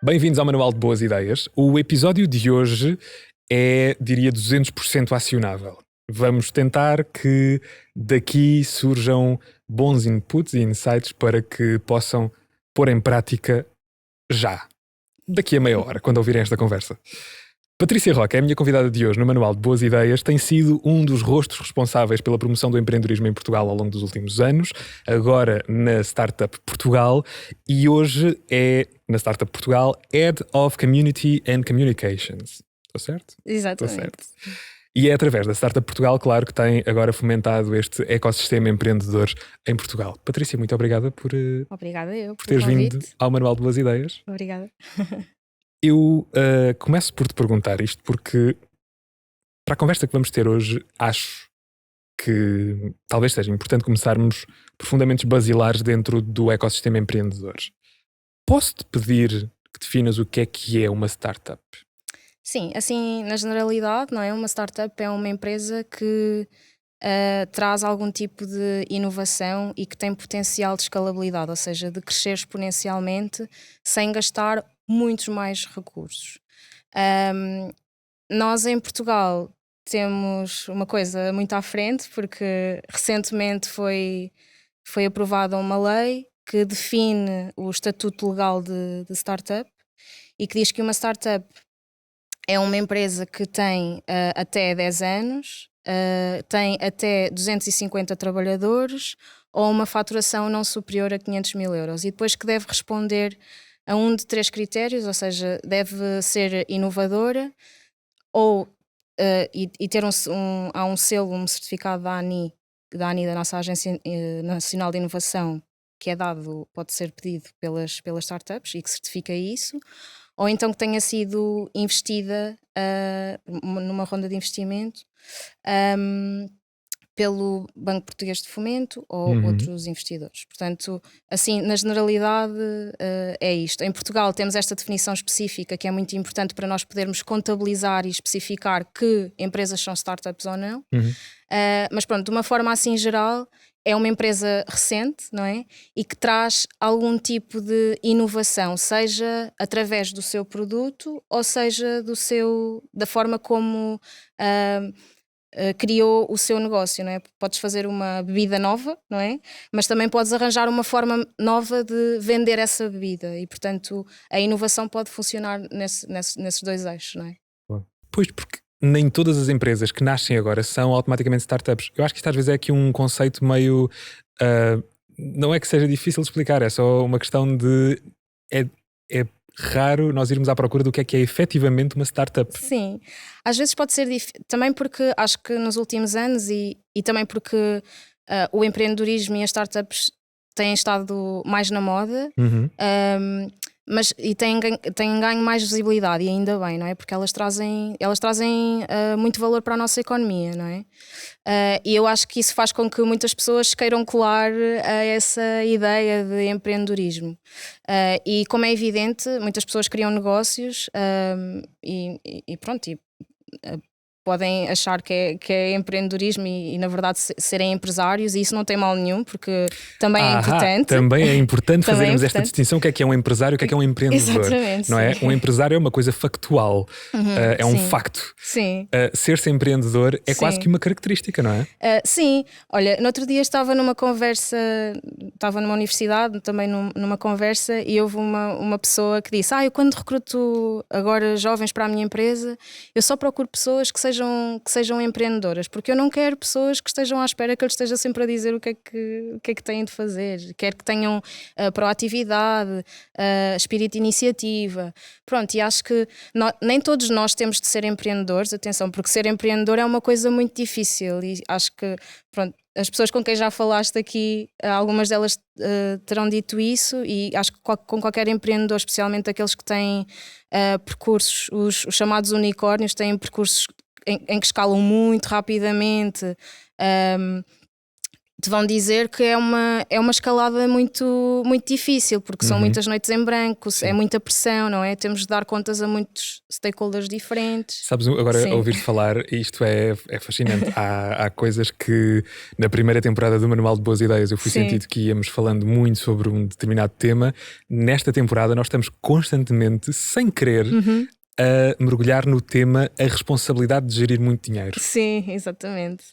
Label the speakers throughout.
Speaker 1: Bem-vindos ao Manual de Boas Ideias. O episódio de hoje é, diria, 200% acionável. Vamos tentar que daqui surjam bons inputs e insights para que possam pôr em prática já, daqui a meia hora, quando ouvirem esta conversa. Patrícia Roca é a minha convidada de hoje no Manual de Boas Ideias. Tem sido um dos rostos responsáveis pela promoção do empreendedorismo em Portugal ao longo dos últimos anos, agora na Startup Portugal, e hoje é, na Startup Portugal, Head of Community and Communications. Estou certo?
Speaker 2: Exatamente.
Speaker 1: Estou certo. E é através da Startup Portugal, claro, que tem agora fomentado este ecossistema empreendedor em Portugal. Patrícia, muito obrigada por
Speaker 2: Obrigada eu
Speaker 1: teres vindo ao Manual de Boas Ideias.
Speaker 2: Obrigada.
Speaker 1: Eu começo por te perguntar isto porque, para a conversa que vamos ter hoje, acho que talvez seja importante começarmos por fundamentos basilares dentro do ecossistema empreendedor. Posso-te pedir que definas o que é uma startup?
Speaker 2: Sim, assim, na generalidade, não é? Uma startup é uma empresa que traz algum tipo de inovação e que tem potencial de escalabilidade, ou seja, de crescer exponencialmente sem gastar muitos mais recursos. Nós em Portugal temos uma coisa muito à frente, porque recentemente foi aprovada uma lei que define o estatuto legal de startup e que diz que uma startup é uma empresa que tem até 10 anos, tem até 250 trabalhadores ou uma faturação não superior a 500 mil euros e depois que deve responder a um de 3 critérios, ou seja, deve ser inovadora ou e ter há um selo, um certificado da ANI, da nossa Agência Nacional de Inovação, que é dado, pode ser pedido pelas startups e que certifica isso, ou então que tenha sido investida numa ronda de investimento pelo Banco Português de Fomento ou outros investidores. Portanto, assim, na generalidade é isto. Em Portugal temos esta definição específica que é muito importante para nós podermos contabilizar e especificar que empresas são startups ou não. Mas pronto, de uma forma assim geral, é uma empresa recente, não é? E que traz algum tipo de inovação, seja através do seu produto ou seja da forma como criou o seu negócio, não é? Podes fazer uma bebida nova, não é? Mas também podes arranjar uma forma nova de vender essa bebida e, portanto, a inovação pode funcionar nesses dois eixos, não é?
Speaker 1: Pois, porque nem todas as empresas que nascem agora são automaticamente startups. Eu acho que isto às vezes é aqui um conceito meio... não é que seja difícil de explicar, é só uma questão de... É raro nós irmos à procura do que é efetivamente uma startup.
Speaker 2: Sim, às vezes pode ser difícil, também porque acho que nos últimos anos e também porque o empreendedorismo e as startups têm estado mais na moda, mas e têm ganho mais visibilidade e ainda bem, não é? Porque elas trazem muito valor para a nossa economia, não é? E eu acho que isso faz com que muitas pessoas queiram colar a essa ideia de empreendedorismo. E como é evidente, muitas pessoas criam negócios e pronto, podem achar que é empreendedorismo e na verdade serem empresários, e isso não tem mal nenhum, porque também é importante.
Speaker 1: Também é importante fazermos esta distinção: o que é um empresário, o que é um empreendedor.
Speaker 2: Exatamente,
Speaker 1: não é?
Speaker 2: sim.
Speaker 1: Um empresário é uma coisa factual, é um facto.
Speaker 2: Sim.
Speaker 1: Ser-se empreendedor é quase que uma característica, não é?
Speaker 2: Sim, olha, no outro dia estava numa conversa, estava numa universidade, também numa conversa, e houve uma pessoa que disse: eu quando recruto agora jovens para a minha empresa, eu só procuro pessoas que sejam empreendedoras, porque eu não quero pessoas que estejam à espera que eu lhes esteja sempre a dizer o que é que têm de fazer. Quero que tenham proatividade, espírito de iniciativa. Pronto, e acho que nem todos nós temos de ser empreendedores, atenção, porque ser empreendedor é uma coisa muito difícil e acho que, pronto, as pessoas com quem já falaste aqui, algumas delas terão dito isso, e acho que com qualquer empreendedor, especialmente aqueles que têm percursos, os chamados unicórnios, têm percursos em que escalam muito rapidamente te vão dizer que é uma escalada muito, muito difícil, porque são muitas noites em branco, é muita pressão, não é? Temos de dar contas a muitos stakeholders diferentes.
Speaker 1: Sabes, agora
Speaker 2: Sim.
Speaker 1: a ouvir-te falar, isto é fascinante. Há coisas que na primeira temporada do Manual de Boas Ideias eu fui
Speaker 2: Sim.
Speaker 1: sentindo que íamos falando muito sobre um determinado tema. Nesta temporada nós estamos constantemente, sem querer, a mergulhar no tema a responsabilidade de gerir muito dinheiro.
Speaker 2: Sim, exatamente.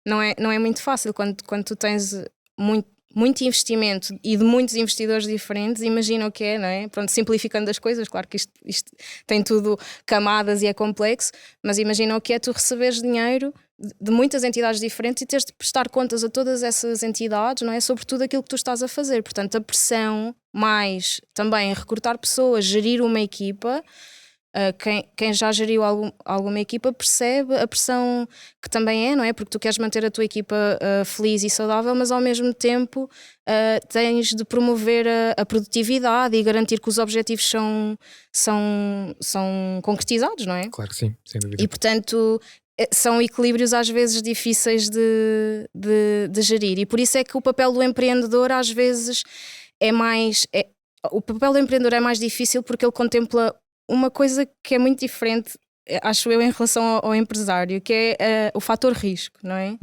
Speaker 2: Não é muito fácil quando tu tens muito investimento e de muitos investidores diferentes. Imagina o que é, não é? Pronto, simplificando as coisas, claro que isto tem tudo camadas e é complexo, mas imagina o que é tu receberes dinheiro de muitas entidades diferentes e teres de prestar contas a todas essas entidades, não é? Sobre tudo aquilo que tu estás a fazer. Portanto, a pressão, mais também recrutar pessoas, gerir uma equipa. Quem já geriu alguma equipa percebe a pressão que também é, não é? Porque tu queres manter a tua equipa feliz e saudável, mas ao mesmo tempo tens de promover a produtividade e garantir que os objetivos são concretizados, não é?
Speaker 1: Claro que sim, sem dúvida.
Speaker 2: E portanto são equilíbrios às vezes difíceis de gerir, e por isso é que o papel do empreendedor às vezes o papel do empreendedor é mais difícil, porque ele contempla uma coisa que é muito diferente, acho eu, em relação ao empresário, que é o fator risco, não é?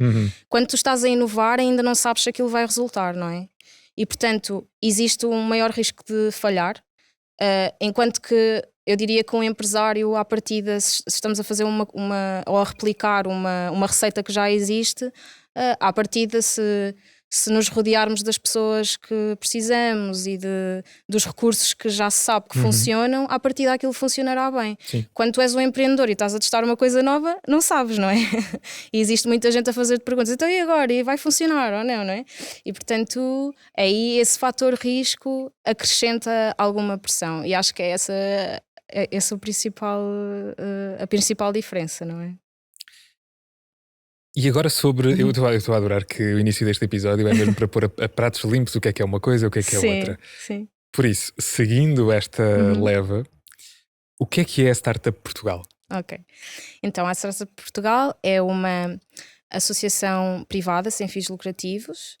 Speaker 2: Quando tu estás a inovar, ainda não sabes se aquilo vai resultar, não é? E portanto existe um maior risco de falhar, enquanto que eu diria que um empresário, à partida, se estamos a fazer ou a replicar uma receita que já existe, à partida, se nos rodearmos das pessoas que precisamos e dos recursos que já se sabe que funcionam, à partida aquilo funcionará bem.
Speaker 1: Sim.
Speaker 2: Quando tu és um empreendedor e estás a testar uma coisa nova, não sabes, não é? E existe muita gente a fazer-te perguntas, então e agora? E vai funcionar ou não, não é? E portanto, aí esse fator risco acrescenta alguma pressão, e acho que é essa a principal diferença, não é?
Speaker 1: E agora sobre... Eu estou a adorar que o início deste episódio é mesmo para pôr a pratos limpos o que é uma coisa e o que é outra.
Speaker 2: Sim.
Speaker 1: Por isso, seguindo esta leva, o que é a Startup Portugal?
Speaker 2: Ok. Então, a Startup Portugal é uma associação privada sem fins lucrativos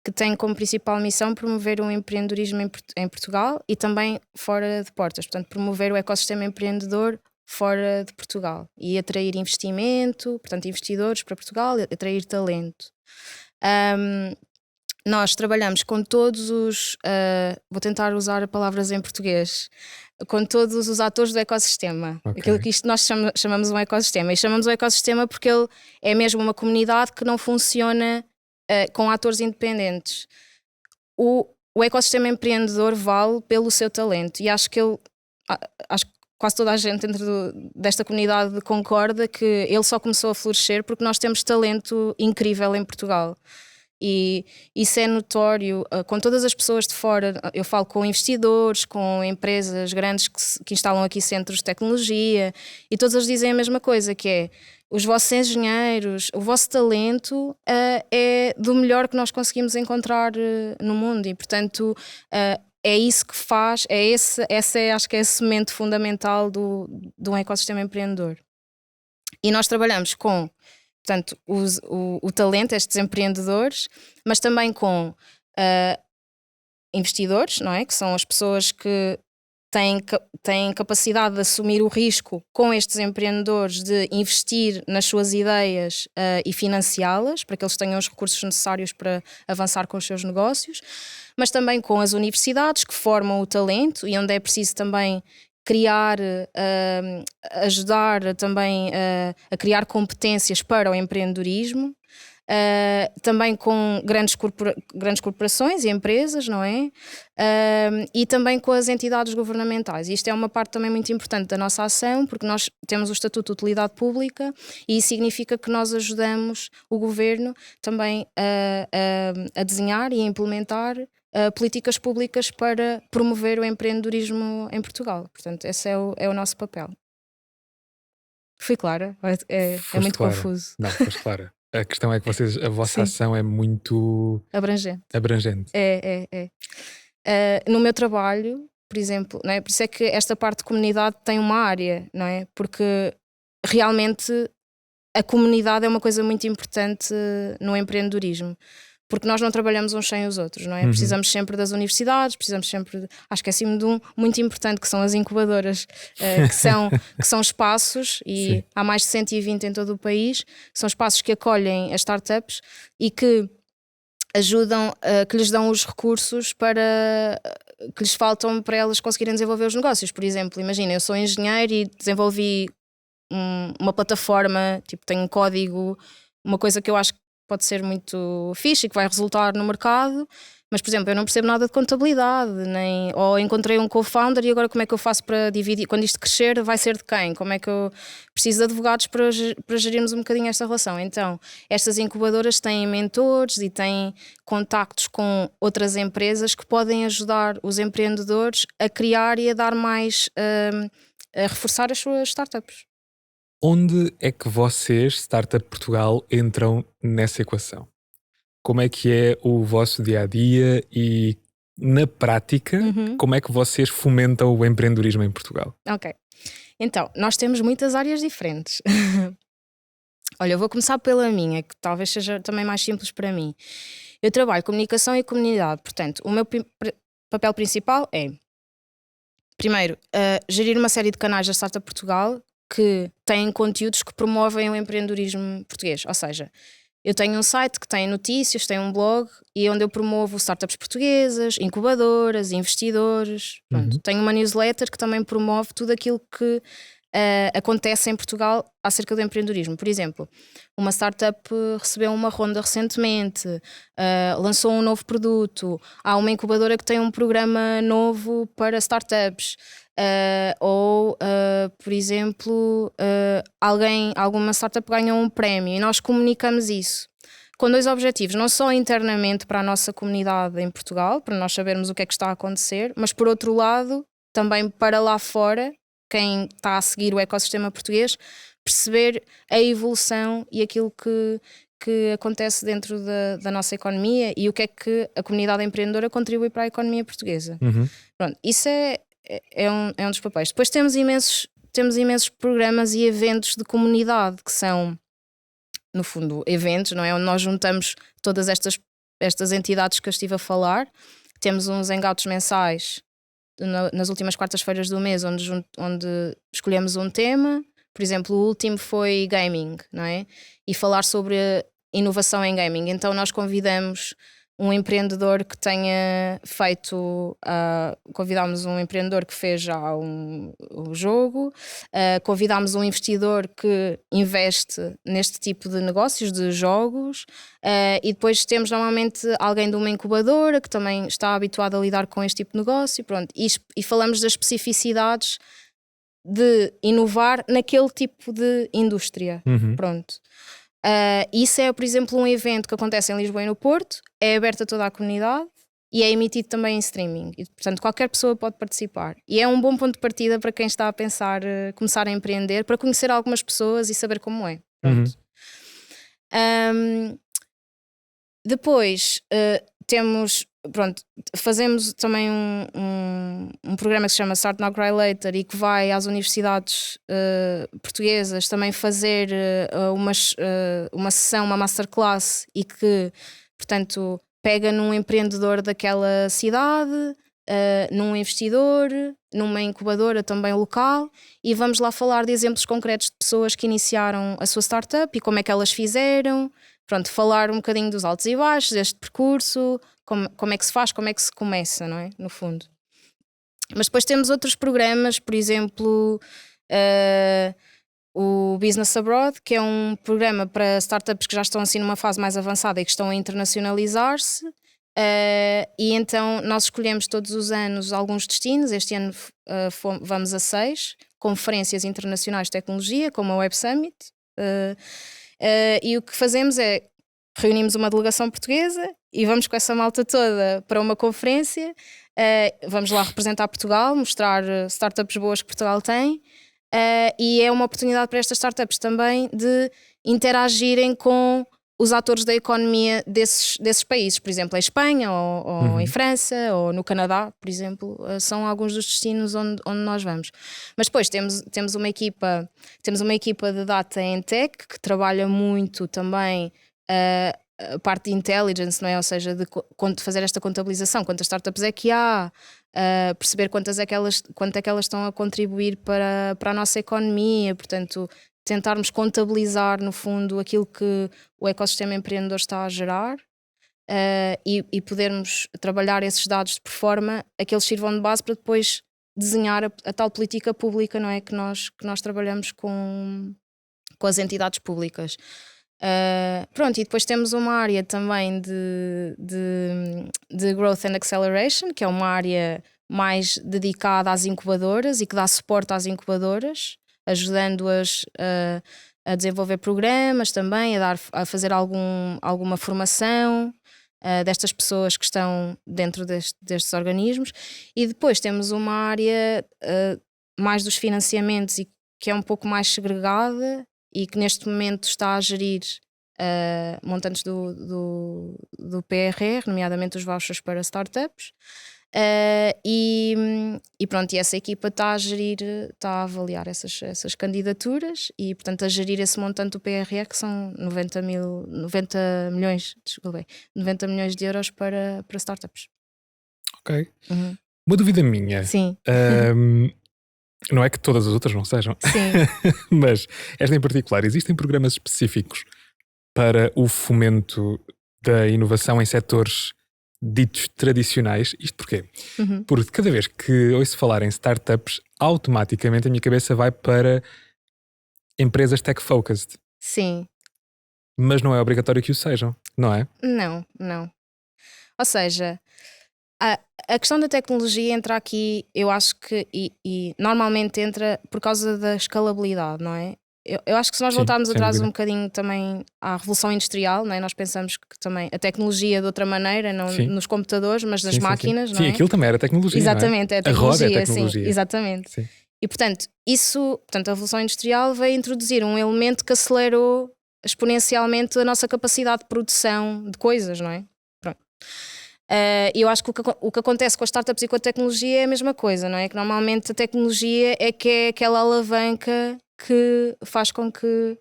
Speaker 2: que tem como principal missão promover o empreendedorismo em Portugal e também fora de portas. Portanto, promover o ecossistema empreendedor fora de Portugal e atrair investimento, portanto investidores para Portugal, atrair talento. Nós trabalhamos com todos os, vou tentar usar palavras em português, com todos os atores do ecossistema.
Speaker 1: Okay.
Speaker 2: Aquilo que isto nós chamamos um ecossistema, e chamamos um ecossistema porque ele é mesmo uma comunidade que não funciona com atores independentes. O ecossistema empreendedor vale pelo seu talento, e acho que quase toda a gente dentro desta comunidade concorda que ele só começou a florescer porque nós temos talento incrível em Portugal. E isso é notório com todas as pessoas de fora. Eu falo com investidores, com empresas grandes que instalam aqui centros de tecnologia, e todos eles dizem a mesma coisa, que é: os vossos engenheiros, o vosso talento é do melhor que nós conseguimos encontrar no mundo, e portanto é isso que faz, acho que é a semente fundamental de um ecossistema empreendedor. E nós trabalhamos com, portanto, o talento, estes empreendedores, mas também com investidores, não é? Que são as pessoas que têm capacidade de assumir o risco com estes empreendedores, de investir nas suas ideias e financiá-las, para que eles tenham os recursos necessários para avançar com os seus negócios, mas também com as universidades que formam o talento e onde é preciso também criar, ajudar também a criar competências para o empreendedorismo. Também com grandes corporações e empresas, não é? E também com as entidades governamentais. Isto é uma parte também muito importante da nossa ação, porque nós temos o Estatuto de Utilidade Pública, e isso significa que nós ajudamos o governo também a desenhar e a implementar políticas públicas para promover o empreendedorismo em Portugal. Portanto, esse é o nosso papel. Fui clara? É muito
Speaker 1: clara.
Speaker 2: Confuso.
Speaker 1: Não, foste clara. A questão é que a vossa ação é muito
Speaker 2: abrangente. É. No meu trabalho, por exemplo, não é? Por isso é que esta parte de comunidade tem uma área, não é? Porque realmente a comunidade é uma coisa muito importante no empreendedorismo. porque nós não trabalhamos uns sem os outros, não é? Precisamos sempre das universidades, precisamos sempre esqueci-me de um muito importante, que são as incubadoras, que são espaços, e
Speaker 1: Sim.
Speaker 2: há mais de 120 em todo o país, são espaços que acolhem as startups e que ajudam, que lhes dão os recursos que lhes faltam para elas conseguirem desenvolver os negócios. Por exemplo, imagina, eu sou engenheiro e desenvolvi uma plataforma, tipo, tenho um código, uma coisa que eu acho que pode ser muito fixe e que vai resultar no mercado, mas, por exemplo, eu não percebo nada de contabilidade, ou encontrei um co-founder e agora como é que eu faço para dividir? Quando isto crescer, vai ser de quem? Como é que eu preciso de advogados para gerirmos um bocadinho esta relação? Então, estas incubadoras têm mentores e têm contactos com outras empresas que podem ajudar os empreendedores a criar e a dar mais, a reforçar as suas startups.
Speaker 1: Onde é que vocês, Startup Portugal, entram nessa equação? Como é que é o vosso dia-a-dia e, na prática, como é que vocês fomentam o empreendedorismo em Portugal?
Speaker 2: Ok. Então, nós temos muitas áreas diferentes. Olha, eu vou começar pela minha, que talvez seja também mais simples para mim. Eu trabalho comunicação e comunidade, portanto, o meu papel principal é, primeiro, gerir uma série de canais da Startup Portugal que têm conteúdos que promovem o empreendedorismo português. Ou seja, eu tenho um site que tem notícias, tem um blog e onde eu promovo startups portuguesas, incubadoras, investidores. Pronto. Tenho uma newsletter que também promove tudo aquilo que acontece em Portugal acerca do empreendedorismo. Por exemplo, uma startup recebeu uma ronda recentemente, lançou um novo produto, há uma incubadora que tem um programa novo para startups. Por exemplo, alguma startup ganhou um prémio e nós comunicamos isso com dois objetivos, não só internamente para a nossa comunidade em Portugal, para nós sabermos o que é que está a acontecer, mas por outro lado também para lá fora, quem está a seguir o ecossistema português, perceber a evolução e aquilo que acontece dentro da nossa economia e o que é que a comunidade empreendedora contribui para a economia portuguesa. Pronto, isso é um dos papéis. Depois temos imensos programas e eventos de comunidade, que são, no fundo, eventos, não é? Onde nós juntamos todas estas entidades que eu estive a falar. Temos uns hangouts mensais nas últimas quartas-feiras do mês, onde escolhemos um tema. Por exemplo, o último foi gaming, não é? E falar sobre inovação em gaming. Então nós convidamos um empreendedor que tenha feito, convidámos um empreendedor que fez já um jogo, convidámos um investidor que investe neste tipo de negócios, de jogos, e depois temos normalmente alguém de uma incubadora que também está habituado a lidar com este tipo de negócio, pronto, e falamos das especificidades de inovar naquele tipo de indústria, pronto. Isso é, por exemplo, um evento que acontece em Lisboa e no Porto, é aberto a toda a comunidade e é emitido também em streaming. E, portanto, qualquer pessoa pode participar. E é um bom ponto de partida para quem está a pensar começar a empreender, para conhecer algumas pessoas e saber como é. Pronto. Depois fazemos também um programa que se chama Start Now Cry Later e que vai às universidades portuguesas também fazer uma sessão, uma masterclass, e que, portanto, pega num empreendedor daquela cidade, num investidor, numa incubadora também local, e vamos lá falar de exemplos concretos de pessoas que iniciaram a sua startup e como é que elas fizeram. Pronto, falar um bocadinho dos altos e baixos deste percurso, como é que se faz, como é que se começa, não é? No fundo. Mas depois temos outros programas, por exemplo, o Business Abroad, que é um programa para startups que já estão assim numa fase mais avançada e que estão a internacionalizar-se. E então nós escolhemos todos os anos alguns destinos. Este ano vamos a 6 conferências internacionais de tecnologia, como a Web Summit. E o que fazemos é reunimos uma delegação portuguesa e vamos com essa malta toda para uma conferência. Vamos lá representar Portugal, mostrar startups boas que Portugal tem, e é uma oportunidade para estas startups também de interagirem com os atores da economia desses países, por exemplo, em Espanha ou em França ou no Canadá, por exemplo, são alguns dos destinos onde nós vamos. Mas depois temos uma equipa de Data and Tech que trabalha muito também a parte de intelligence, não é? Ou seja, de fazer esta contabilização, quantas startups é que há, perceber quanto é que elas estão a contribuir para a nossa economia, portanto, tentarmos contabilizar, no fundo, aquilo que o ecossistema empreendedor está a gerar. E podermos trabalhar esses dados de forma a que eles sirvam de base para depois desenhar a tal política pública, não é? Que nós trabalhamos com as entidades públicas. Pronto, e depois temos uma área também de Growth and Acceleration, que é uma área mais dedicada às incubadoras e que dá suporte às incubadoras, ajudando-as a desenvolver programas também, a fazer alguma formação destas pessoas que estão dentro destes organismos. E depois temos uma área mais dos financiamentos e que é um pouco mais segregada e que neste momento está a gerir montantes do PRR, nomeadamente os vouchers para startups. E pronto, e essa equipa está a avaliar essas candidaturas e, portanto, a gerir esse montante do PRR, que são 90 milhões de euros para startups.
Speaker 1: Ok. Uma dúvida minha.
Speaker 2: Sim.
Speaker 1: Não é que todas as outras não sejam.
Speaker 2: Sim.
Speaker 1: Mas esta em particular, existem programas específicos para o fomento da inovação em setores ditos tradicionais? Isto porquê? Porque cada vez que ouço falar em startups, automaticamente a minha cabeça vai para empresas tech-focused.
Speaker 2: Sim.
Speaker 1: Mas não é obrigatório que o sejam, não é?
Speaker 2: Não. Ou seja, a questão da tecnologia entra aqui, eu acho que, e normalmente entra por causa da escalabilidade, não é? Eu acho que se nós voltarmos atrás um bocadinho também à Revolução Industrial, não é? Nós pensamos que também a tecnologia de outra maneira, não nos computadores, mas nas máquinas, não é?
Speaker 1: Sim, aquilo também era tecnologia.
Speaker 2: Exatamente,
Speaker 1: não é?
Speaker 2: é tecnologia.
Speaker 1: A roda é tecnologia.
Speaker 2: Sim, exatamente.
Speaker 1: Sim.
Speaker 2: E portanto, a Revolução Industrial veio introduzir um elemento que acelerou exponencialmente a nossa capacidade de produção de coisas, não é? Pronto. E eu acho que o que acontece com as startups e com a tecnologia é a mesma coisa, não é? Que normalmente a tecnologia é que é aquela alavanca que faz com que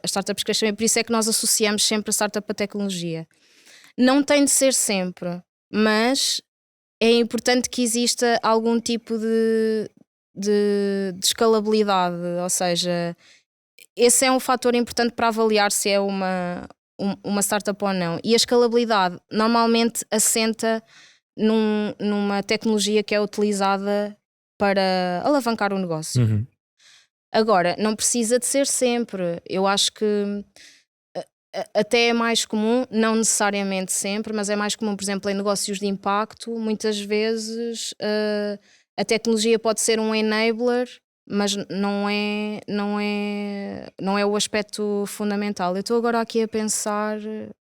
Speaker 2: as startups cresçam, e por isso é que nós associamos sempre a startup à tecnologia. Não tem de ser sempre, mas é importante que exista algum tipo de escalabilidade, ou seja, esse é um fator importante para avaliar se é uma startup ou não. E a escalabilidade normalmente assenta numa tecnologia que é utilizada para alavancar o negócio. Agora, não precisa de ser sempre. Eu acho que até é mais comum, não necessariamente sempre, mas é mais comum, por exemplo, em negócios de impacto, muitas vezes a tecnologia pode ser um enabler, mas não é o aspecto fundamental. Eu estou agora aqui a pensar,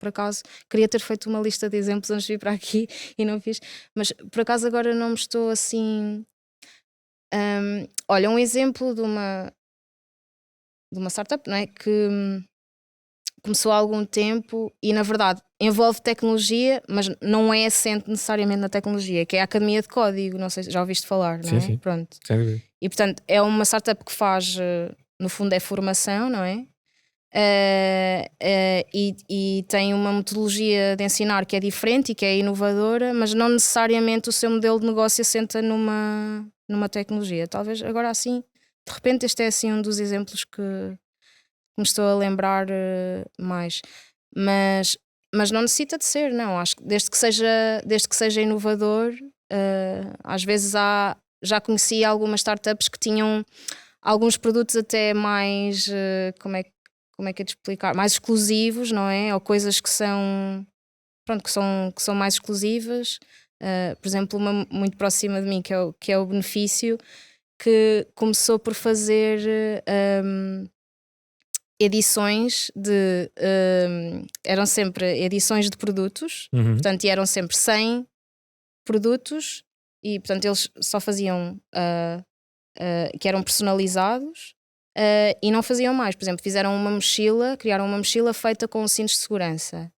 Speaker 2: por acaso, queria ter feito uma lista de exemplos antes de vir para aqui e não fiz, mas por acaso agora não me estou assim... olha, um exemplo de uma startup, não é? Que começou há algum tempo e, na verdade, envolve tecnologia, mas não é assente necessariamente na tecnologia, que é a Academia de Código. Não sei se já ouviste falar, não é?
Speaker 1: Sim.
Speaker 2: Pronto.
Speaker 1: Sem dúvida.
Speaker 2: E, portanto, é uma startup que faz, no fundo, é formação, não é? E tem uma metodologia de ensinar que é diferente e que é inovadora, mas não necessariamente o seu modelo de negócio assenta numa tecnologia. Talvez agora assim, de repente, este é assim um dos exemplos que me estou a lembrar mais. Mas não necessita de ser, não. Acho que desde que seja inovador, às vezes já conheci algumas startups que tinham alguns produtos até mais, como é que é de explicar, mais exclusivos, não é? Ou coisas que são mais exclusivas. Por exemplo, uma muito próxima de mim, que é o Benefício, que começou por fazer edições eram sempre edições de produtos, portanto, e eram sempre 100 produtos, e portanto eles só faziam que eram personalizados, e não faziam mais. Por exemplo, criaram uma mochila feita com cintos de segurança.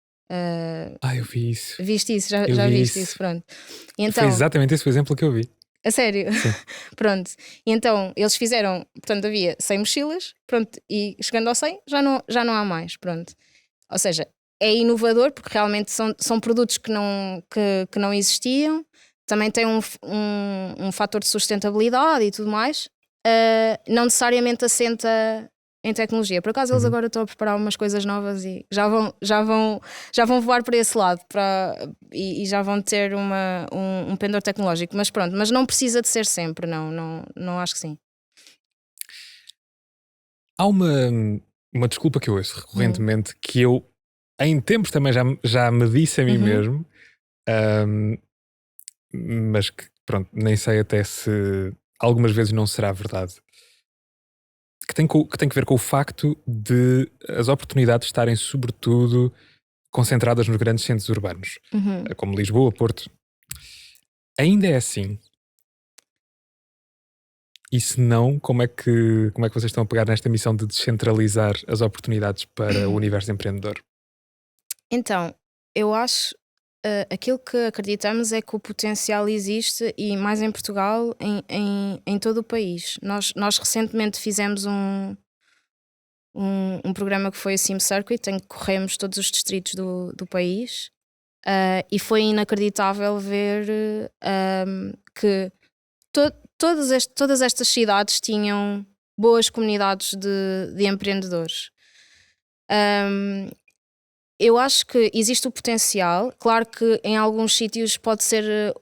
Speaker 1: Eu vi isso.
Speaker 2: Viste isso? Já viste isso? Pronto. E então,
Speaker 1: foi exatamente esse o exemplo que eu vi.
Speaker 2: A sério?
Speaker 1: Sim.
Speaker 2: Pronto. E então eles fizeram, portanto, havia 100 mochilas, pronto, e chegando ao 100 já não há mais, pronto. Ou seja, é inovador porque realmente são produtos que não existiam, também tem um fator de sustentabilidade e tudo mais, não necessariamente assenta em tecnologia. Por acaso eles agora estão a preparar umas coisas novas e já vão voar para esse lado e já vão ter um pendor tecnológico. Mas pronto, mas não precisa de ser sempre, não acho que sim.
Speaker 1: Há uma desculpa que eu ouço recorrentemente que eu, em tempos também já me disse a mim mesmo, mas que pronto, nem sei até se algumas vezes não será verdade. Que tem que ver com o facto de as oportunidades estarem sobretudo concentradas nos grandes centros urbanos, como Lisboa, Porto. Ainda é assim? E se não, como é que vocês estão a pegar nesta missão de descentralizar as oportunidades para o universo empreendedor?
Speaker 2: Então, eu acho aquilo que acreditamos é que o potencial existe e mais em Portugal, em todo o país. Nós recentemente fizemos um programa que foi o Sim Circuit, em que corremos todos os distritos do país, e foi inacreditável ver que todas estas cidades tinham boas comunidades de empreendedores. Eu acho que existe o potencial. Claro que em alguns sítios pode ser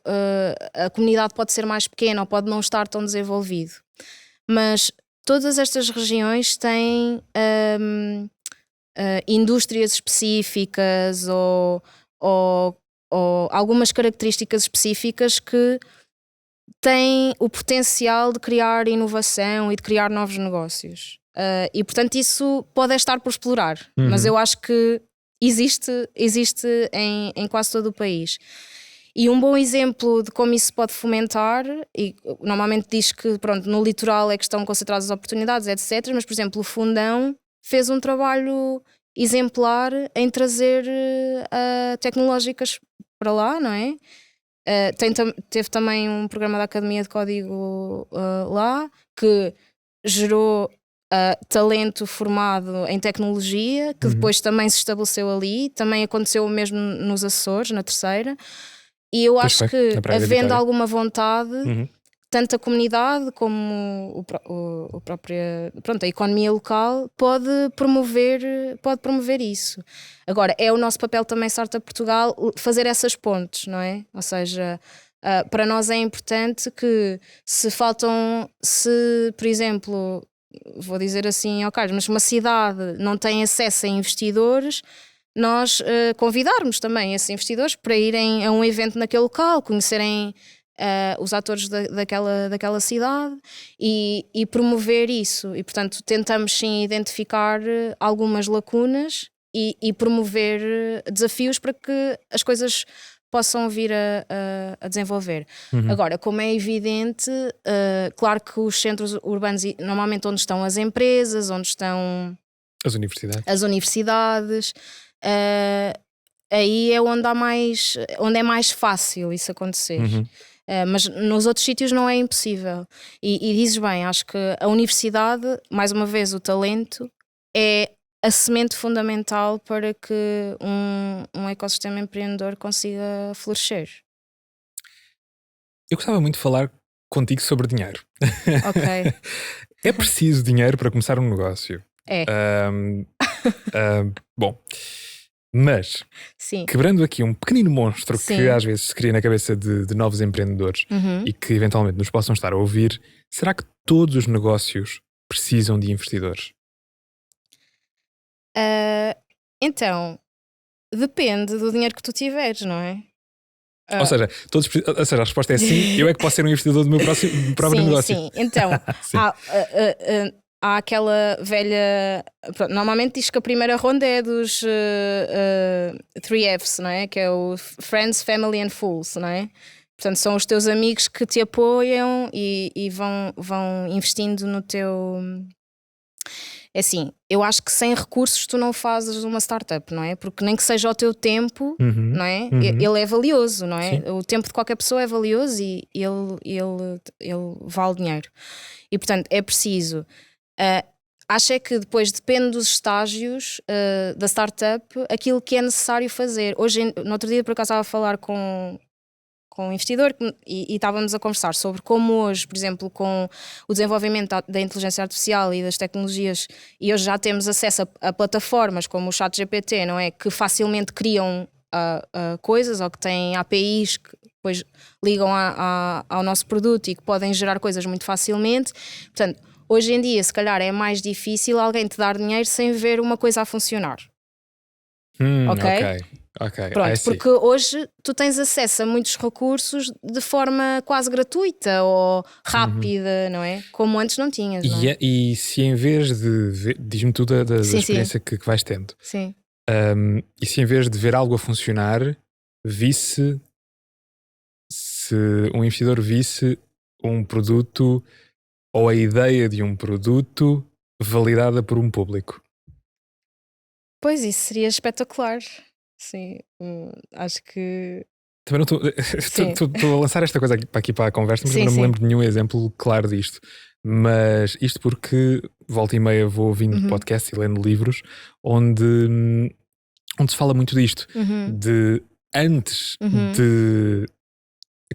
Speaker 2: a comunidade pode ser mais pequena ou pode não estar tão desenvolvido, mas todas estas regiões têm indústrias específicas ou algumas características específicas que têm o potencial de criar inovação e de criar novos negócios. E portanto isso pode estar por explorar, mas eu acho que existe em quase todo o país. E um bom exemplo de como isso se pode fomentar, e normalmente diz que pronto, no litoral é que estão concentradas as oportunidades, etc. Mas, por exemplo, o Fundão fez um trabalho exemplar em trazer tecnológicas para lá, não é? Teve também um programa da Academia de Código lá, que gerou talento formado em tecnologia, que depois também se estabeleceu ali. Também aconteceu o mesmo nos Açores, na Terceira. E eu acho que, havendo alguma vontade, tanto a comunidade como a economia local pode promover isso. Agora, é o nosso papel também, Startup Portugal, fazer essas pontes, não é? Ou seja, para nós é importante que se, por exemplo, vou dizer assim ao Carlos, mas se uma cidade não tem acesso a investidores, nós convidarmos também esses investidores para irem a um evento naquele local, conhecerem os atores daquela cidade e promover isso. E portanto tentamos sim identificar algumas lacunas e promover desafios para que as coisas possam vir a desenvolver. Agora, como é evidente, claro que os centros urbanos, normalmente onde estão as empresas, onde estão as universidades, aí é onde é mais fácil isso acontecer. Mas nos outros sítios não é impossível. E dizes bem, acho que a universidade, mais uma vez, o talento é a semente fundamental para que um ecossistema empreendedor consiga florescer.
Speaker 1: Eu gostava muito de falar contigo sobre dinheiro.
Speaker 2: Ok.
Speaker 1: É preciso dinheiro para começar um negócio?
Speaker 2: É.
Speaker 1: Bom, mas
Speaker 2: Sim.
Speaker 1: quebrando aqui um pequenino monstro
Speaker 2: Sim.
Speaker 1: que às vezes se cria na cabeça de novos empreendedores e que eventualmente nos possam estar a ouvir, será que todos os negócios precisam de investidores?
Speaker 2: Então, depende do dinheiro que tu tiveres, não é?
Speaker 1: Ou seja, a resposta é sim, eu é que posso ser um investidor do meu próprio negócio.
Speaker 2: Sim, então
Speaker 1: Sim.
Speaker 2: há aquela velha. Pronto, normalmente diz que a primeira ronda é dos 3Fs, não é? Que é o Friends, Family and Fools, não é? Portanto, são os teus amigos que te apoiam e vão investindo no teu É assim, eu acho que sem recursos tu não fazes uma startup, não é? Porque nem que seja o teu tempo, não é? Ele é valioso, não é?
Speaker 1: Sim.
Speaker 2: O tempo de qualquer pessoa é valioso e ele vale dinheiro. E portanto é preciso. Acho é que depois depende dos estágios da startup aquilo que é necessário fazer. Hoje, no outro dia, por acaso, estava a falar com um investidor e estávamos a conversar sobre como hoje, por exemplo, com o desenvolvimento da inteligência artificial e das tecnologias, e hoje já temos acesso a plataformas como o ChatGPT, não é? Que facilmente criam coisas ou que têm APIs que depois ligam ao nosso produto e que podem gerar coisas muito facilmente. Portanto, hoje em dia, se calhar, é mais difícil alguém te dar dinheiro sem ver uma coisa a funcionar.
Speaker 1: Ok.
Speaker 2: Pronto, porque hoje tu tens acesso a muitos recursos de forma quase gratuita ou rápida, não é? Como antes não tinhas, não é?
Speaker 1: E se em vez de ver, diz-me tu da experiência que vais tendo,
Speaker 2: Sim.
Speaker 1: E se em vez de ver algo a funcionar, se um investidor visse um produto ou a ideia de um produto validada por um público?
Speaker 2: Pois, isso seria espetacular. Sim, acho que...
Speaker 1: Também não estou a lançar esta coisa aqui para a conversa, mas
Speaker 2: Sim,
Speaker 1: não me
Speaker 2: sim.
Speaker 1: lembro de nenhum exemplo claro disto. Mas isto porque volta e meia vou ouvindo podcasts e lendo livros onde se fala muito disto, de antes de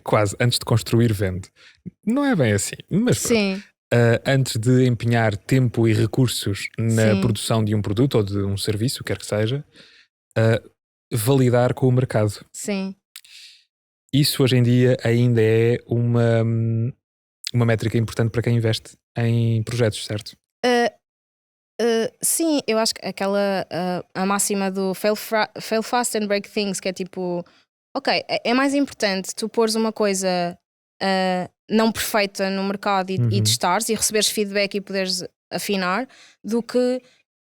Speaker 1: quase antes de construir vende. Não é bem assim, mas pronto.
Speaker 2: Sim,
Speaker 1: Antes de empenhar tempo e recursos na
Speaker 2: Sim.
Speaker 1: produção de um produto ou de um serviço, quer que seja, validar com o mercado.
Speaker 2: sim.
Speaker 1: Isso hoje em dia ainda é uma métrica importante para quem investe em projetos, certo?
Speaker 2: Sim, eu acho que aquela a máxima do fail fast and break things, que é tipo, ok, é mais importante tu pôres uma coisa não perfeita no mercado e testares e receberes feedback e poderes afinar, do que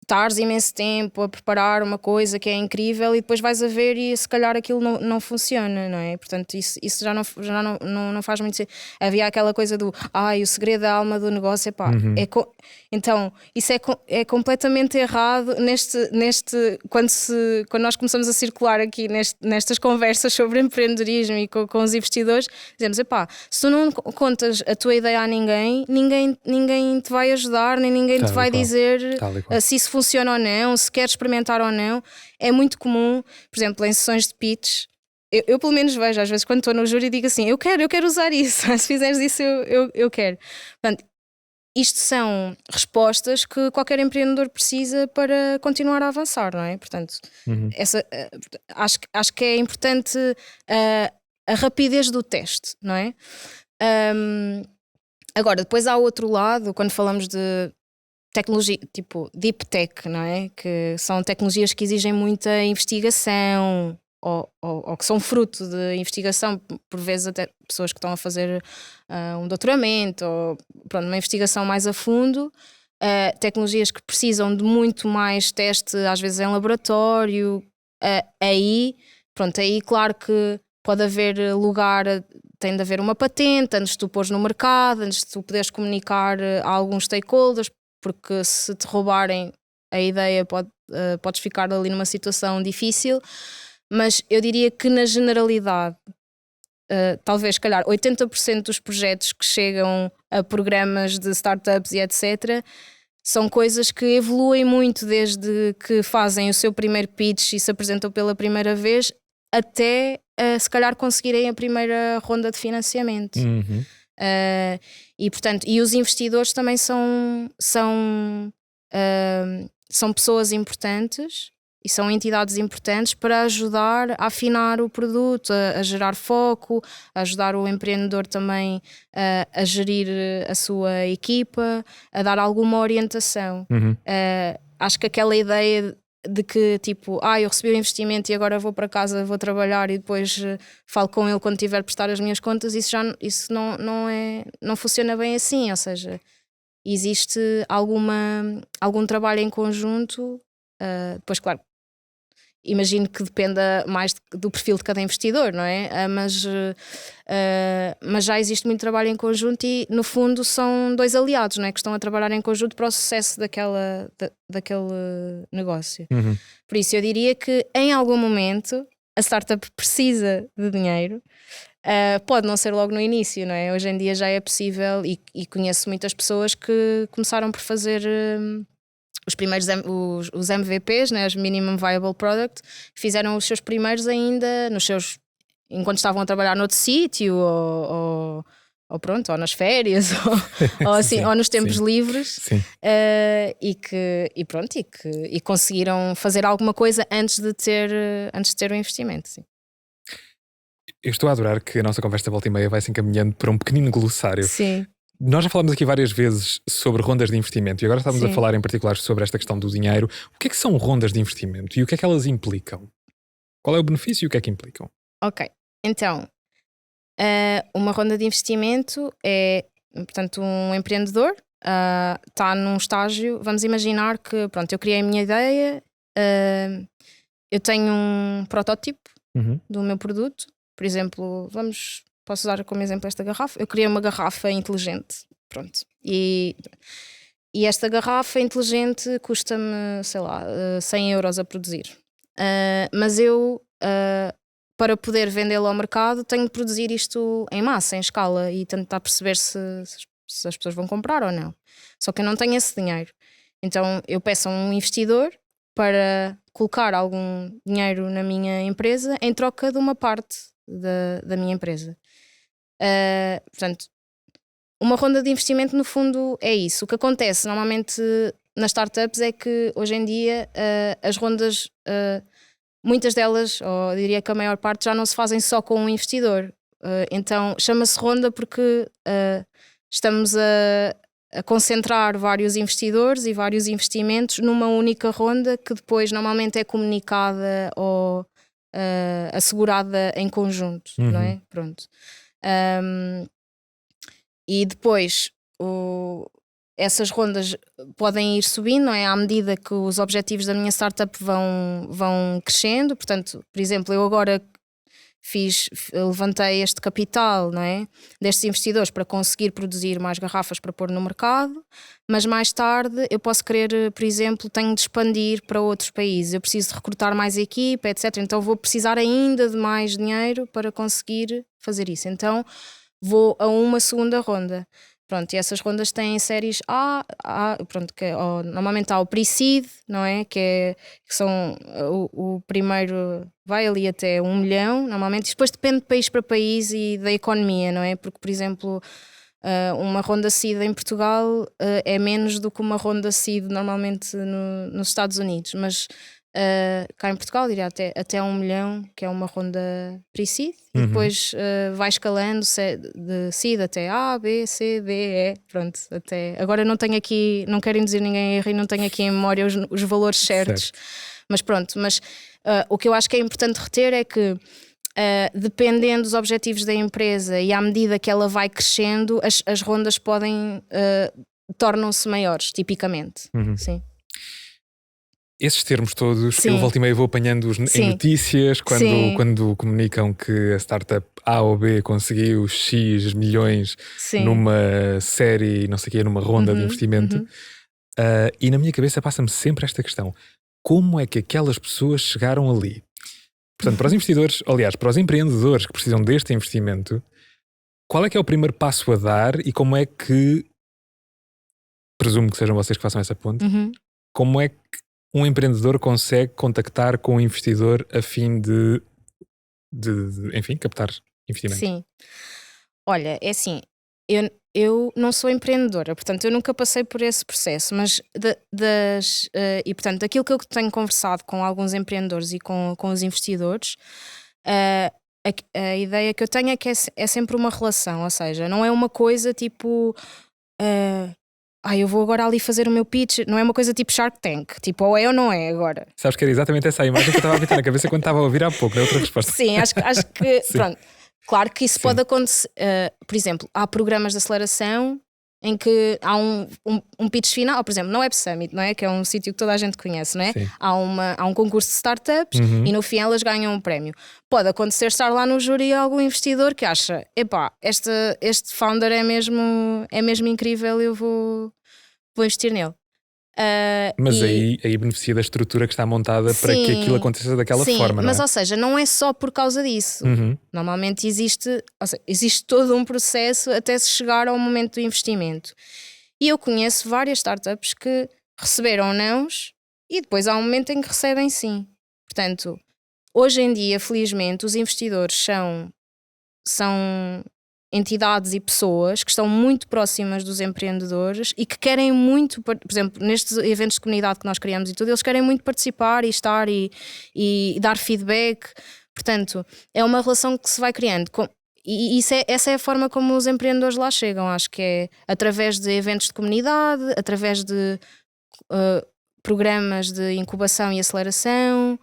Speaker 2: estares imenso tempo a preparar uma coisa que é incrível e depois vais a ver e se calhar aquilo não funciona, não é? Portanto, isso já não faz muito sentido. Havia aquela coisa do o segredo da alma do negócio, epá, então isso é completamente errado quando nós começamos a circular aqui nestas conversas sobre empreendedorismo e com os investidores, dizemos, epá, se tu não contas a tua ideia a ninguém te vai ajudar, nem ninguém te vai dizer se isso funciona ou não, se quer experimentar ou não. É muito comum, por exemplo, em sessões de pitch, eu pelo menos vejo, às vezes quando estou no júri digo assim, eu quero usar isso, se fizeres isso eu quero. Portanto, isto são respostas que qualquer empreendedor precisa para continuar a avançar, não é? Portanto, acho que é importante a rapidez do teste, não é? Agora, depois há outro lado, quando falamos de tecnologia, tipo deep tech, não é? Que são tecnologias que exigem muita investigação ou que são fruto de investigação, por vezes até pessoas que estão a fazer um doutoramento ou pronto, uma investigação mais a fundo, tecnologias que precisam de muito mais teste, às vezes em laboratório, aí claro que pode haver lugar, tem de haver uma patente antes de tu pôres no mercado, antes de tu poderes comunicar a alguns stakeholders, porque se te roubarem a ideia podes ficar ali numa situação difícil. Mas eu diria que na generalidade, talvez, calhar, 80% dos projetos que chegam a programas de startups e etc. são coisas que evoluem muito desde que fazem o seu primeiro pitch e se apresentam pela primeira vez até se calhar conseguirem a primeira ronda de financiamento. E portanto, e os investidores também são pessoas importantes e são entidades importantes para ajudar a afinar o produto, a gerar foco, a ajudar o empreendedor também a gerir a sua equipa, a dar alguma orientação. Acho que aquela ideia de que tipo, eu recebi o investimento e agora vou para casa, vou trabalhar e depois falo com ele quando tiver a prestar as minhas contas, isso não funciona bem assim, ou seja, existe algum trabalho em conjunto, depois claro, imagino que dependa mais do perfil de cada investidor, não é? Mas já existe muito trabalho em conjunto e, no fundo, são dois aliados, não é? Que estão a trabalhar em conjunto para o sucesso daquele negócio. Por isso, eu diria que, em algum momento, a startup precisa de dinheiro. Pode não ser logo no início, não é? Hoje em dia já é possível e conheço muitas pessoas que começaram por fazer os primeiros os MVPs, né, os Minimum Viable Product, fizeram os seus primeiros ainda enquanto estavam a trabalhar noutro sítio ou pronto, ou nas férias ou assim, ou nos tempos livres, e conseguiram fazer alguma coisa antes de ter o investimento. Sim.
Speaker 1: Eu estou a adorar que a nossa conversa volta e meia vai se encaminhando para um pequenino glossário.
Speaker 2: Sim.
Speaker 1: Nós já falamos aqui várias vezes sobre rondas de investimento e agora estamos a falar em particular sobre esta questão do dinheiro. O que é que são rondas de investimento e o que é que elas implicam? Qual é o benefício e o que é que implicam?
Speaker 2: Ok, então, uma ronda de investimento é, portanto, um empreendedor está num estágio, vamos imaginar que, pronto, eu criei a minha ideia, eu tenho um protótipo do meu produto, por exemplo, posso usar como exemplo esta garrafa. Eu criei uma garrafa inteligente, pronto. E esta garrafa inteligente custa-me, sei lá, 100 euros a produzir. Mas eu, para poder vendê-la ao mercado, tenho de produzir isto em massa, em escala, e tentar perceber se as pessoas vão comprar ou não. Só que eu não tenho esse dinheiro. Então eu peço a um investidor para colocar algum dinheiro na minha empresa em troca de uma parte da minha empresa. Portanto, uma ronda de investimento no fundo é isso. O que acontece normalmente nas startups é que hoje em dia as rondas, muitas delas, ou eu diria que a maior parte, já não se fazem só com um investidor. Então chama-se ronda porque estamos a concentrar vários investidores e vários investimentos numa única ronda que depois normalmente é comunicada ou assegurada em conjunto, não é? Pronto. E depois essas rondas podem ir subindo, não é? À medida que os objetivos da minha startup vão crescendo. Portanto, por exemplo, eu agora levantei este capital, não é? Destes investidores para conseguir produzir mais garrafas para pôr no mercado, mas mais tarde eu posso querer, por exemplo, tenho de expandir para outros países, eu preciso de recrutar mais equipa, etc. Então vou precisar ainda de mais dinheiro para conseguir fazer isso. Então vou a uma segunda ronda. Pronto, e essas rondas têm séries pronto, normalmente há o pre-seed, não é? Que são o primeiro, vai ali até 1 milhão, normalmente. Depois depende de país para país e da economia, não é? Porque, por exemplo, uma ronda seed em Portugal é menos do que uma ronda seed normalmente nos Estados Unidos, mas cá em Portugal diria até 1 milhão, que é uma ronda pre-seed, e depois vai escalando de seed até A, B, C, D, E, pronto, até agora não tenho aqui, não quero induzir ninguém a erro e não tenho aqui em memória os valores certos. Mas pronto, o que eu acho que é importante reter é que dependendo dos objetivos da empresa e à medida que ela vai crescendo, as rondas tornam-se maiores, tipicamente. Sim.
Speaker 1: Esses termos todos, eu volto e meia vou apanhando em notícias quando comunicam que a startup A ou B conseguiu X milhões numa série, não sei o quê, numa ronda de investimento. E na minha cabeça passa-me sempre esta questão: como é que aquelas pessoas chegaram ali? Portanto, para os investidores, aliás, para os empreendedores que precisam deste investimento, qual é que é o primeiro passo a dar e como é que, presumo que sejam vocês que façam essa ponte, como é que um empreendedor consegue contactar com um investidor a fim de enfim, captar investimento?
Speaker 2: Sim. Olha, é assim, eu não sou empreendedora, portanto eu nunca passei por esse processo, mas e portanto daquilo que eu tenho conversado com alguns empreendedores e com os investidores, a ideia que eu tenho é que é sempre uma relação, ou seja, não é uma coisa tipo eu vou agora ali fazer o meu pitch, não é uma coisa tipo Shark Tank, tipo ou é ou não é agora.
Speaker 1: Sabes que era exatamente essa a imagem que eu estava a meter na cabeça quando estava a ouvir há pouco, na outra resposta.
Speaker 2: Sim, acho que pronto, claro que isso pode acontecer. Por exemplo, há programas de aceleração em que há um pitch final, por exemplo, no Web Summit, não é? Que é um sítio que toda a gente conhece, não é? Há um concurso de startups e no fim elas ganham um prémio. Pode acontecer estar lá no júri algum investidor que acha, epá, este founder é mesmo incrível, eu vou investir nele.
Speaker 1: Mas aí beneficia da estrutura que está montada para que aquilo aconteça daquela forma, não é?
Speaker 2: Mas ou seja, não é só por causa disso. Normalmente existe todo um processo até se chegar ao momento do investimento. E eu conheço várias startups que receberam nãos e depois há um momento em que recebem sim. Portanto, hoje em dia, felizmente, os investidores são entidades e pessoas que estão muito próximas dos empreendedores e que querem muito, por exemplo, nestes eventos de comunidade que nós criamos e tudo, eles querem muito participar e estar e dar feedback. Portanto, é uma relação que se vai criando. E essa é a forma como os empreendedores lá chegam. Acho que é através de eventos de comunidade, através de programas de incubação e aceleração.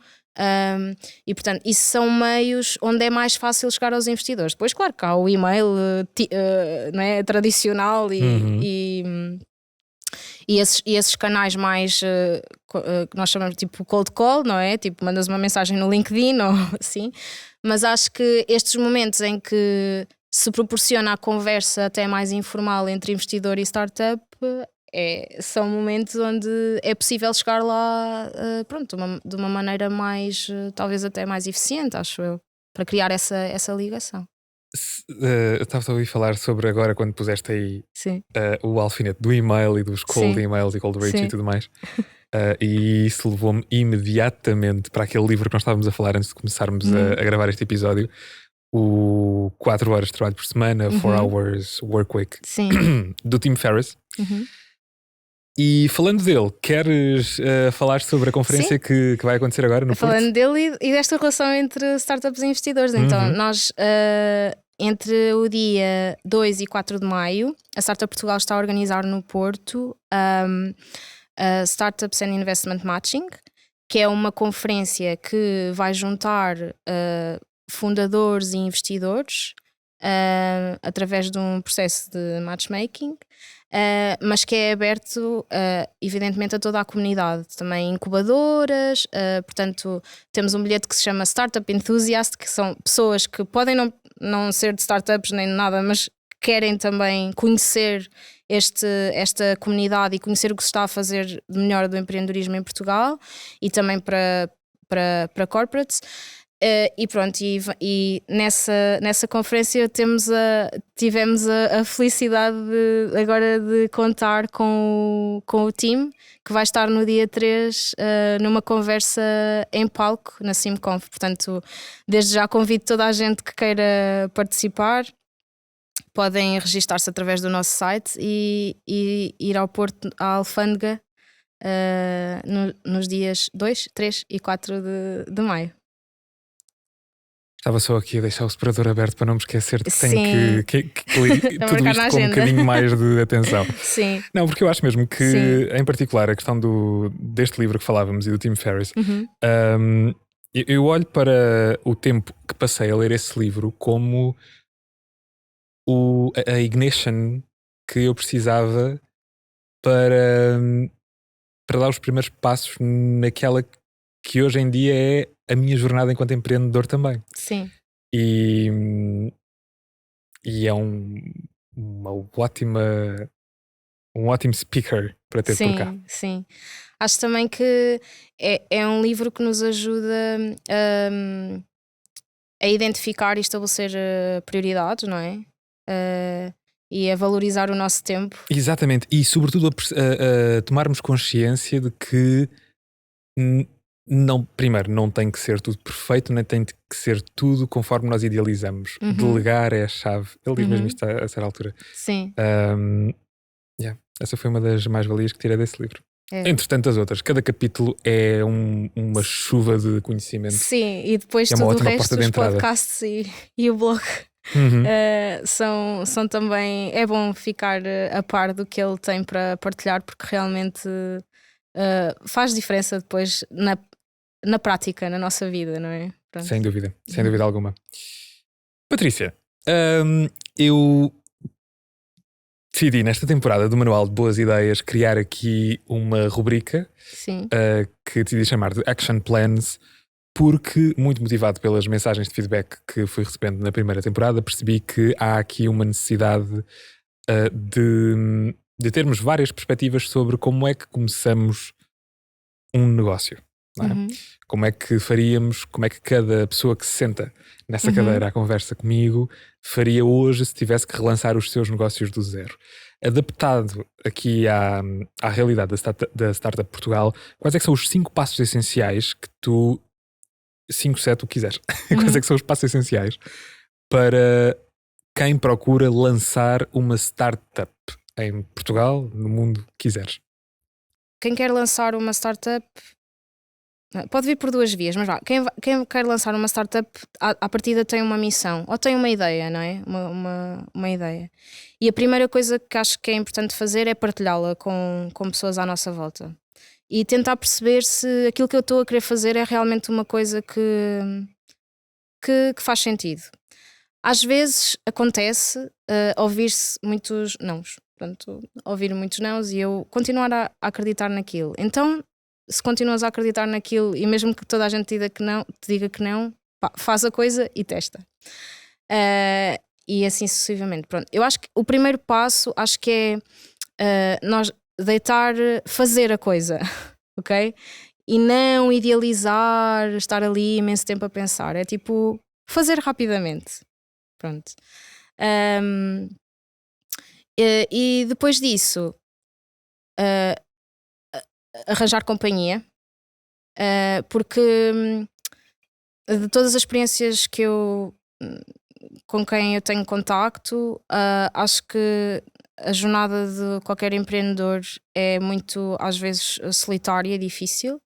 Speaker 2: E portanto, isso são meios onde é mais fácil chegar aos investidores. Depois, claro que há o e-mail não é, tradicional e esses canais mais que nós chamamos tipo cold call, não é? Tipo, mandas uma mensagem no LinkedIn ou assim. Mas acho que estes momentos em que se proporciona a conversa até mais informal entre investidor e startup são momentos onde é possível chegar lá de uma maneira mais, talvez até mais eficiente, acho eu, para criar essa ligação.
Speaker 1: Eu estava a ouvir falar sobre agora quando puseste aí o alfinete do e-mail e dos cold emails e cold reach e tudo mais. E isso levou-me imediatamente para aquele livro que nós estávamos a falar antes de começarmos a gravar este episódio, o 4 horas de trabalho por semana, 4 hours work week, do Tim Ferriss. E falando dele, queres falar sobre a conferência que vai acontecer agora no Porto?
Speaker 2: Falando dele e desta relação entre startups e investidores. Então, nós, entre o dia 2 e 4 de maio, a Startup Portugal está a organizar no Porto Startups and Investment Matching, que é uma conferência que vai juntar fundadores e investidores através de um processo de matchmaking. Mas que é aberto evidentemente a toda a comunidade, também incubadoras, portanto temos um bilhete que se chama Startup Enthusiast, que são pessoas que podem não ser de startups nem nada, mas querem também conhecer esta comunidade e conhecer o que se está a fazer de melhor do empreendedorismo em Portugal e também para corporates. E pronto, e nessa conferência tivemos a felicidade agora de contar com o time que vai estar no dia 3 numa conversa em palco na SimConf. Portanto, desde já convido toda a gente que queira participar. Podem registar-se através do nosso site e ir ao Porto, à Alfândega, nos dias 2, 3 e 4 de maio.
Speaker 1: Estava só aqui a deixar o separador aberto para não me esquecer de que tenho que tudo isto com um bocadinho mais de atenção.
Speaker 2: Sim.
Speaker 1: Não, porque eu acho mesmo que, em particular, a questão deste livro que falávamos e do Tim Ferriss, eu olho para o tempo que passei a ler esse livro como a ignition que eu precisava para dar os primeiros passos naquela que hoje em dia é a minha jornada enquanto empreendedor também.
Speaker 2: Sim.
Speaker 1: E é um ótimo speaker para ter por cá.
Speaker 2: Sim. Acho também que é um livro que nos ajuda a identificar e estabelecer prioridades, não é? E a valorizar o nosso tempo.
Speaker 1: Exatamente, e sobretudo a tomarmos consciência de que primeiro, não tem que ser tudo perfeito, nem tem que ser tudo conforme nós idealizamos. Delegar é a chave. Ele diz mesmo isto a certa altura.
Speaker 2: Sim.
Speaker 1: Essa foi uma das mais-valias que tirei desse livro. Entre tantas outras, cada capítulo é uma chuva de conhecimento.
Speaker 2: Sim, e depois tudo o resto, os podcasts e o blog são também. É bom ficar a par do que ele tem para partilhar, porque realmente faz diferença depois na prática, na nossa vida, não é? Pronto.
Speaker 1: Sem dúvida alguma. Patrícia, eu decidi nesta temporada do Manual de Boas Ideias criar aqui uma rubrica
Speaker 2: Sim.
Speaker 1: que decidi chamar de Action Plans, porque, muito motivado pelas mensagens de feedback que fui recebendo na primeira temporada, percebi que há aqui uma necessidade de termos várias perspectivas sobre como é que começamos um negócio. Não é? Como é que faríamos, como é que cada pessoa que se senta nessa cadeira à conversa comigo faria hoje se tivesse que relançar os seus negócios do zero. Adaptado aqui à realidade da Startup Portugal, quais é que são os 5 passos essenciais que tu... 5, 7, o que quiseres. Quais é que são os passos essenciais para quem procura lançar uma startup em Portugal, no mundo que quiseres?
Speaker 2: Quem quer lançar uma startup pode vir por 2 vias, mas vá, quem quer lançar uma startup à partida tem uma missão ou tem uma ideia, não é? Uma ideia. E a primeira coisa que acho que é importante fazer é partilhá-la com pessoas à nossa volta e tentar perceber se aquilo que eu estou a querer fazer é realmente uma coisa que faz sentido. Às vezes acontece ouvir-se muitos nãos, portanto, ouvir muitos nãos e eu continuar a acreditar naquilo. Então, se continuas a acreditar naquilo e mesmo que toda a gente te diga que não, pá, faz a coisa e testa. E assim sucessivamente. Pronto. Eu acho que o primeiro passo acho que é nós fazer a coisa, ok? E não idealizar, estar ali imenso tempo a pensar. É tipo fazer rapidamente. Pronto. E depois disso, arranjar companhia, porque de todas as experiências com quem eu tenho contacto, acho que a jornada de qualquer empreendedor é muito, às vezes, solitária e difícil,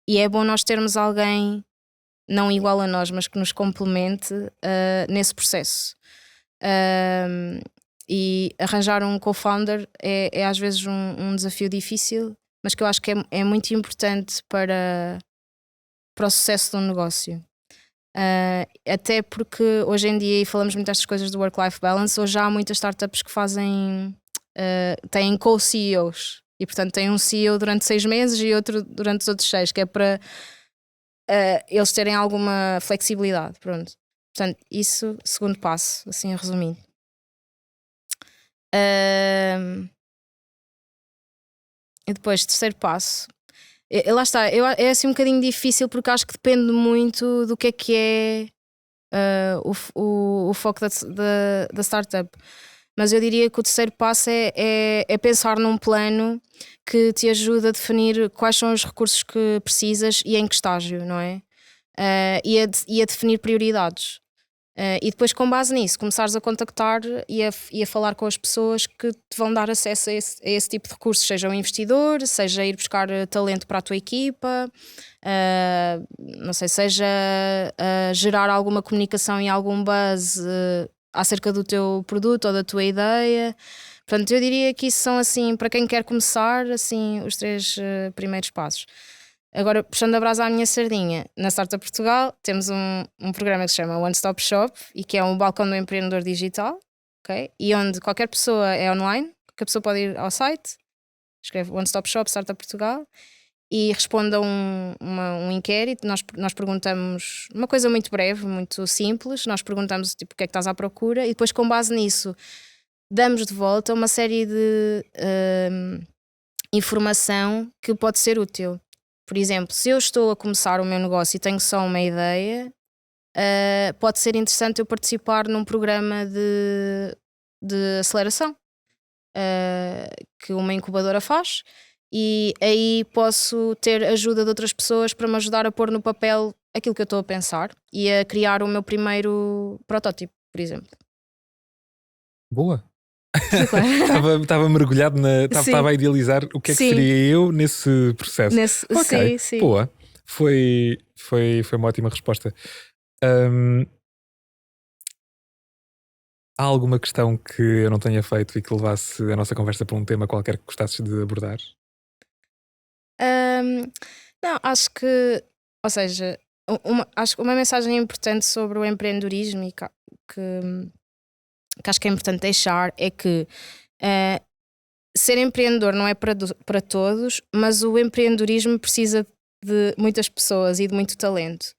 Speaker 2: e é bom nós termos alguém não igual a nós, mas que nos complemente nesse processo. E arranjar um co-founder é às vezes um desafio difícil, mas que eu acho que é muito importante para o sucesso de um negócio. Até porque hoje em dia, e falamos muito destas coisas do work-life balance, hoje há muitas startups que têm co-CEOs e portanto têm um CEO durante 6 meses e outro durante os outros 6, que é para eles terem alguma flexibilidade. Pronto. Portanto, isso, segundo passo, assim resumindo. E depois, terceiro passo. Lá está, é assim um bocadinho difícil porque acho que depende muito do que é o foco da startup. Mas eu diria que o terceiro passo é pensar num plano que te ajude a definir quais são os recursos que precisas e em que estágio, não é? E a definir prioridades. E depois, com base nisso, começares a contactar e a falar com as pessoas que te vão dar acesso a esse tipo de recursos, seja um investidor, seja ir buscar talento para a tua equipa, não sei, seja gerar alguma comunicação e algum buzz acerca do teu produto ou da tua ideia. Portanto, eu diria que isso são, assim, para quem quer começar, assim, os 3 primeiros passos. Agora, puxando a brasa à minha sardinha, na Startup Portugal temos um programa que se chama One Stop Shop e que é um balcão do empreendedor digital, okay? E onde qualquer pessoa é online, qualquer pessoa pode ir ao site, escreve One Stop Shop Startup Portugal e responde a um inquérito. Nós perguntamos uma coisa muito breve, muito simples, nós perguntamos tipo, o que é que estás à procura e depois, com base nisso, damos de volta uma série de informação que pode ser útil. Por exemplo, se eu estou a começar o meu negócio e tenho só uma ideia, pode ser interessante eu participar num programa de aceleração que uma incubadora faz, e aí posso ter ajuda de outras pessoas para me ajudar a pôr no papel aquilo que eu estou a pensar e a criar o meu primeiro protótipo, por exemplo.
Speaker 1: Boa!
Speaker 2: Claro.
Speaker 1: Estava mergulhado estava a idealizar o que é que
Speaker 2: Sim.
Speaker 1: seria eu nesse processo. Ok,
Speaker 2: Sim.
Speaker 1: boa. Foi uma ótima resposta. Há alguma questão que eu não tenha feito e que levasse a nossa conversa para um tema qualquer que gostasses de abordar?
Speaker 2: Não, acho que, ou seja, acho que uma mensagem importante sobre o empreendedorismo e que acho que é importante deixar é que Ser empreendedor não é para todos, mas o empreendedorismo precisa de muitas pessoas e de muito talento.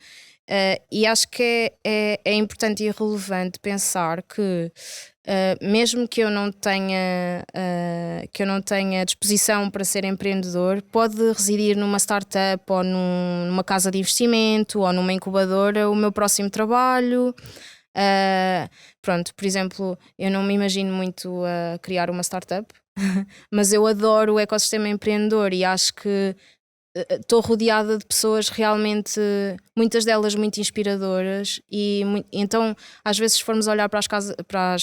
Speaker 2: E acho que é importante e relevante pensar que mesmo que eu não tenha disposição para ser empreendedor, pode residir numa startup ou numa casa de investimento ou numa incubadora o meu próximo trabalho. Pronto, por exemplo, eu não me imagino muito a criar uma startup, mas eu adoro o ecossistema empreendedor e acho que estou rodeada de pessoas realmente, muitas delas muito inspiradoras, e então às vezes se formos olhar para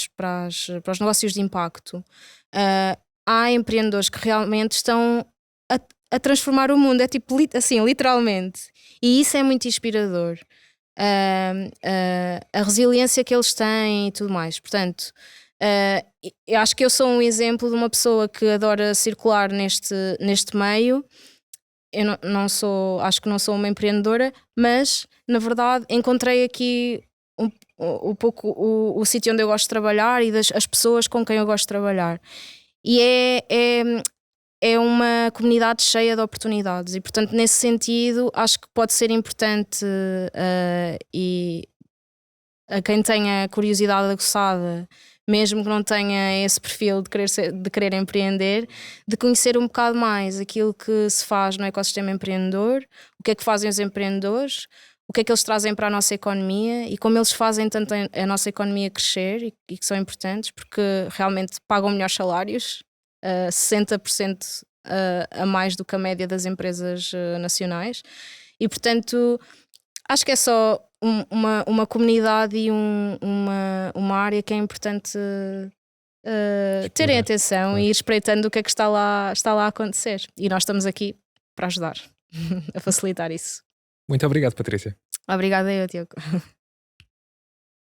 Speaker 2: os negócios de impacto, há empreendedores que realmente estão a transformar o mundo, é tipo assim, literalmente, e isso é muito inspirador. A resiliência que eles têm e tudo mais. Portanto, eu acho que eu sou um exemplo de uma pessoa que adora circular neste meio. Eu acho que não sou uma empreendedora, mas na verdade encontrei aqui um pouco o sítio onde eu gosto de trabalhar e as pessoas com quem eu gosto de trabalhar. E é uma comunidade cheia de oportunidades, e portanto nesse sentido acho que pode ser importante e a quem tenha curiosidade aguçada, mesmo que não tenha esse perfil de querer empreender, de conhecer um bocado mais aquilo que se faz no ecossistema empreendedor, o que é que fazem os empreendedores, o que é que eles trazem para a nossa economia e como eles fazem tanto a nossa economia crescer, e que são importantes porque realmente pagam melhores salários, 60% a mais do que a média das empresas nacionais, e portanto acho que é só uma comunidade e uma área que é importante terem atenção, claro, e ir espreitando o que é que está lá a acontecer, e nós estamos aqui para ajudar a facilitar isso.
Speaker 1: Muito obrigado, Patrícia.
Speaker 2: Obrigada eu, Tiago.